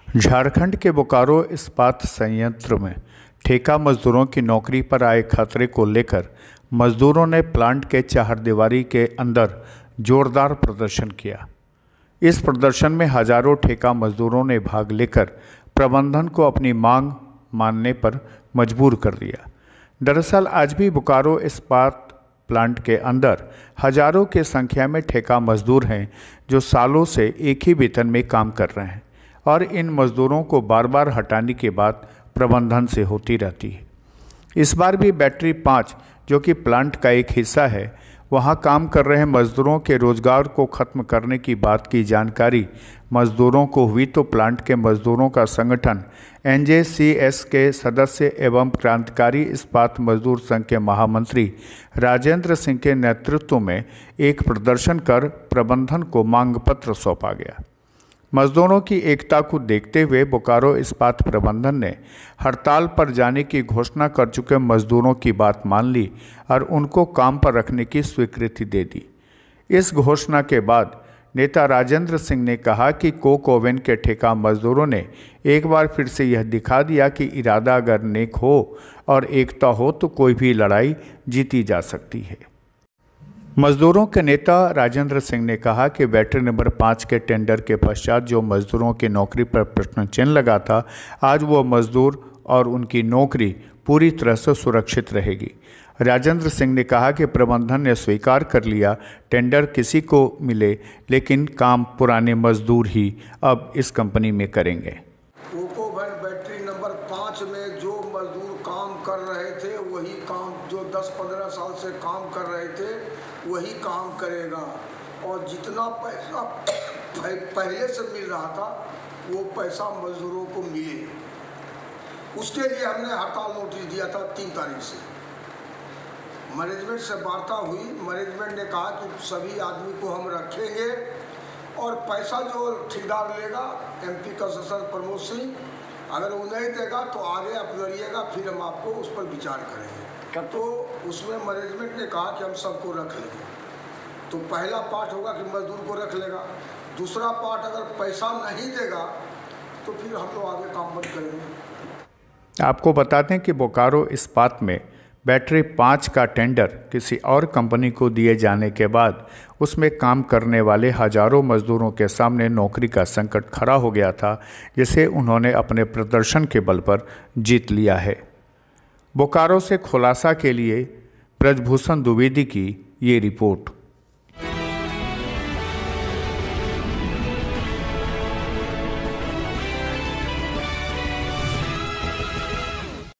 झारखंड के बोकारो इस्पात संयंत्र में ठेका मजदूरों की नौकरी पर आए खतरे को लेकर मजदूरों ने प्लांट के चहारदीवारी के अंदर जोरदार प्रदर्शन किया। इस प्रदर्शन में हजारों ठेका मजदूरों ने भाग लेकर प्रबंधन को अपनी मांग मानने पर मजबूर कर दिया। दरअसल आज भी बोकारो इस्पात प्लांट के अंदर हजारों की संख्या में ठेका मजदूर हैं जो सालों से एक ही वेतन में काम कर रहे हैं और इन मजदूरों को बार बार हटाने की बात प्रबंधन से होती रहती है। इस बार भी बैटरी 5 जो कि प्लांट का एक हिस्सा है, वहां काम कर रहे मजदूरों के रोजगार को खत्म करने की बात की जानकारी मजदूरों को हुई तो प्लांट के मजदूरों का संगठन NJCS के सदस्य एवं क्रांतिकारी इस्पात मजदूर संघ के महामंत्री राजेंद्र सिंह के नेतृत्व में एक प्रदर्शन कर प्रबंधन को मांग पत्र सौंपा गया। मजदूरों की एकता को देखते हुए बोकारो इस्पात प्रबंधन ने हड़ताल पर जाने की घोषणा कर चुके मजदूरों की बात मान ली और उनको काम पर रखने की स्वीकृति दे दी। इस घोषणा के बाद नेता राजेंद्र सिंह ने कहा कि कोक ओवन के ठेका मजदूरों ने एक बार फिर से यह दिखा दिया कि इरादा अगर नेक हो और एकता हो तो कोई भी लड़ाई जीती जा सकती है। मजदूरों के नेता राजेंद्र सिंह ने कहा कि बैटरी नंबर 5 के टेंडर के पश्चात जो मजदूरों की नौकरी पर प्रश्न चिन्ह लगा था, आज वो मजदूर और उनकी नौकरी पूरी तरह से सुरक्षित रहेगी। राजेंद्र सिंह ने कहा कि प्रबंधन ने स्वीकार कर लिया टेंडर किसी को मिले, लेकिन काम पुराने मजदूर ही अब इस कंपनी में करेंगे। कोक ओवन बैटरी नंबर 5 में जो मजदूर काम कर रहे थे वही काम, जो 10-15 साल से काम कर रहे थे वही काम करेगा और जितना पैसा पहले से मिल रहा था वो पैसा मजदूरों को मिले। उसके लिए हमने हड़ताल नोटिस दिया था 3 तारीख से। मैनेजमेंट से वार्ता हुई, मैनेजमेंट ने कहा कि सभी आदमी को हम रखेंगे और पैसा जो ठेकेदार लेगा MP कंस्ट्रक्शन प्रमोद सिंह, अगर वो नहीं देगा तो आगे आप लड़िएगा, फिर हम आपको उस पर विचार करेंगे। तो उसमें मैनेजमेंट ने कहा कि हम सबको रख लेंगे। तो पहला पार्ट होगा कि मजदूर को रख लेगा, दूसरा पार्ट अगर पैसा नहीं देगा तो फिर हम लोग आगे काम बंद करेंगे। आपको बता दें कि बोकारो इस्पात में बैटरी 5 का टेंडर किसी और कंपनी को दिए जाने के बाद उसमें काम करने वाले हजारों मजदूरों के सामने नौकरी का संकट खड़ा हो गया था, जिसे उन्होंने अपने प्रदर्शन के बल पर जीत लिया है। बोकारो से खुलासा के लिए ब्रजभूषण द्विवेदी की ये रिपोर्ट।